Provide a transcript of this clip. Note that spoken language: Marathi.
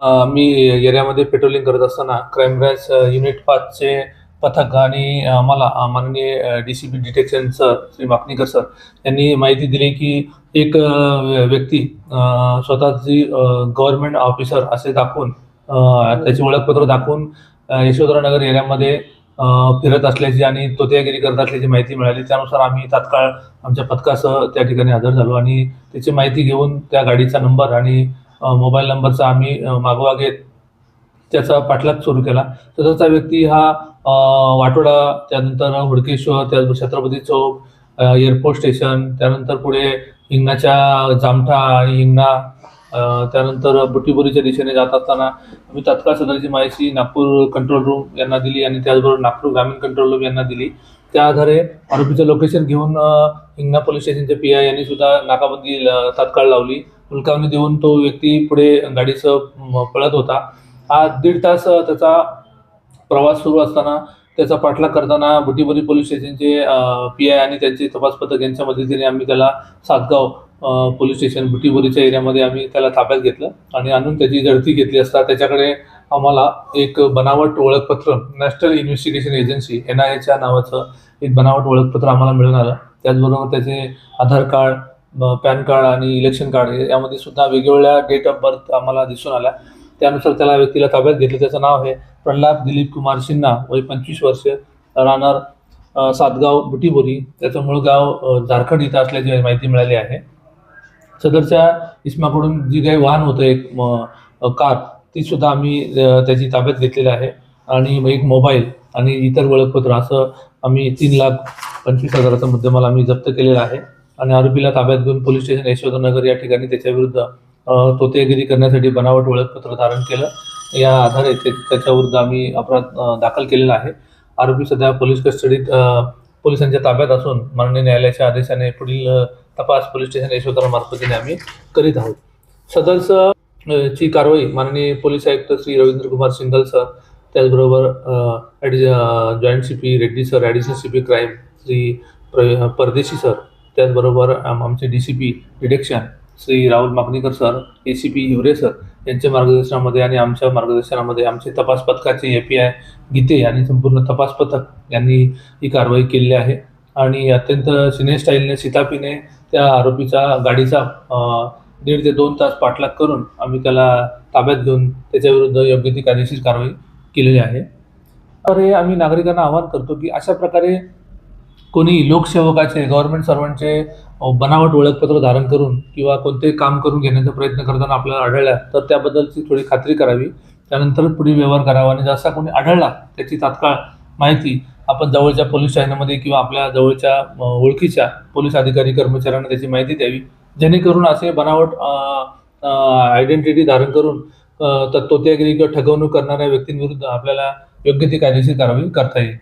मी एरियामध्ये पेट्रोलिंग करत असताना क्राईम ब्रँच युनिट 5चे पथक आणि आम्हाला माननीय DCP detection sir Shri Mapnikar sir यांनी माहिती दिली की एक व्यक्ती स्वतःची गव्हर्नमेंट ऑफिसर असे दाखवून त्याची ओळखपत्र दाखवून यशोधरानगर एरियामध्ये फिरत असल्याची आणि तोतियागिरी करत असल्याची माहिती मिळाली. त्यानुसार आम्ही तात्काळ आमच्या पथकासह त्या ठिकाणी हजर झालो आणि त्याची माहिती घेऊन त्या गाडीचा नंबर आणि मोबाईल नंबरचा आम्ही मागोवा घेत त्याचा पाठलाग सुरू केला. सदरचा व्यक्ती हा वाटोडा, त्यानंतर हुडकेश्वर, त्यानंतर छत्रपती चौक, एअरपोर्ट स्टेशन, त्यानंतर पुढे हिंगणाच्या जामठा आणि हिंगणा, त्यानंतर बुटीबोरीच्या दिशेने जात असताना आम्ही तात्काळ सदरची माहिती नागपूर कंट्रोल रूम यांना दिली आणि त्याचबरोबर नागपूर ग्रामीण कंट्रोल रूम यांना दिली. त्या आधारे आरोपीचं लोकेशन घेऊन हिंगणा पोलीस स्टेशनचे पी-आय यांनी सुद्धा नाकाबंदी तात्काळ लावली. हुलकावणी देऊन तो व्यक्ती पुढे गाडीसह पळत होता. हा 1.5 तास त्याचा प्रवास सुरू असताना त्याचा पाठलाग करताना बुटीबोरी पोलीस स्टेशनचे पी-आय आणि त्यांचे तपास पथक यांच्या मदतीने आम्ही त्याला सातगाव पोलीस स्टेशन बुटीबोरीच्या एरियामध्ये आम्ही त्याला ताब्यात घेतलं आणि आणून त्याची झडती घेतली असता त्याच्याकडे आम्हाला एक बनावट ओळखपत्र, नॅशनल इन्व्हेस्टिगेशन एजन्सी NIAच्या नावाचं एक बनावट ओळखपत्र आम्हाला मिळून आलं. त्याचबरोबर त्याचे आधार कार्ड, पॅन कार्ड आणि इलेक्शन कार्ड यामध्ये सुद्धा वेगवेगळ्या डेट ऑफ बर्थ आम्हाला दिसून आल्या. त्यानुसार त्याला व्यक्तीला ताब्यात घेतलं. त्याचं नाव आहे प्रल्हाद दिलीप कुमार सिन्हा, वय 25 वर्ष, राहणार सातगाव बुटीबोरी. त्याचं मूळ गाव झारखंड इथं असल्याची माहिती मिळाली आहे. सदरच्या इसमाकडून जी काही वाहन होतं एक कार, ती सुद्धा आम्ही त्याची ताब्यात घेतलेली आहे आणि एक मोबाईल आणि इतर ओळखपत्र असं आम्ही 3,25,000चा मुद्देमाल आम्ही जप्त केलेला आहे आणि आरोपीला ताब्यात घेऊन पोलीस स्टेशन यशोधरनगर या ठिकाणी त्याच्याविरुद्ध तोतेगिरी करण्यासाठी बनावट ओळखपत्र धारण केलं. या आधारे त्याच्याविरुद्ध आम्ही अपराध दाखल केलेला आहे. आरोपी सध्या पोलीस कस्टडीत पोलिसांच्या ताब्यात असून माननीय न्यायालयाच्या आदेशाने पुढील तपास पोलीस स्टेशन यशोधरा मार्फतीने आम्ही करीत आहोत. ची कारवाई माननीय पोलीस आयुक्त श्री रवींद्र कुमार सिंघल सर, त्याचबरोबर joint CP Reddy sir, additional CP crime Shri Pardeshi sir, त्याचबरोबर आमचे DCP detection Shri Rahul Mapnikar sir, ACP Hiware sir यांच्या मार्गदर्शनामध्ये आणि आमच्या मार्गदर्शनामध्ये आमचे तपास पथकाचे API गीते आणि संपूर्ण तपास पथक यांनी ही कारवाई केलेली आहे आणि अत्यंत सिने स्टाईलने शिताफीने त्या आरोपीचा गाडीचा 1.5 ते 2 तास पाठलाग करून आम्ही त्याला ताब्यात घेऊन त्याच्याविरुद्ध योग्य ती कायदेशीर कारवाई केलेली आहे. तर हे आम्ही नागरिकांना आवाहन करतो की अशा प्रकारे कोणी लोकसेवकाचे, गव्हर्नमेंट सर्वंटचे बनावट ओळखपत्र धारण करून किंवा कोणतेही काम करून घेण्याचा प्रयत्न करताना आपल्याला आढळला तर त्याबद्दलची थोडी खात्री करावी, त्यानंतरच पुढे व्यवहार करावा आणि जसा कोणी आढळला त्याची तात्काळ माहिती आपण जवळच्या पोलीस स्टेशनमध्ये किंवा आपल्या जवळच्या ओळखीच्या पोलीस अधिकारी कर्मचाऱ्यांना त्याची माहिती द्यावी, जेणेकरून असे बनावट आयडेंटिटी धारण करून तोतियागिरी किंवा ठगवणूक करणाऱ्या व्यक्तींविरुद्ध आपल्याला योग्य ती कायदेशीर कारवाई करता येईल.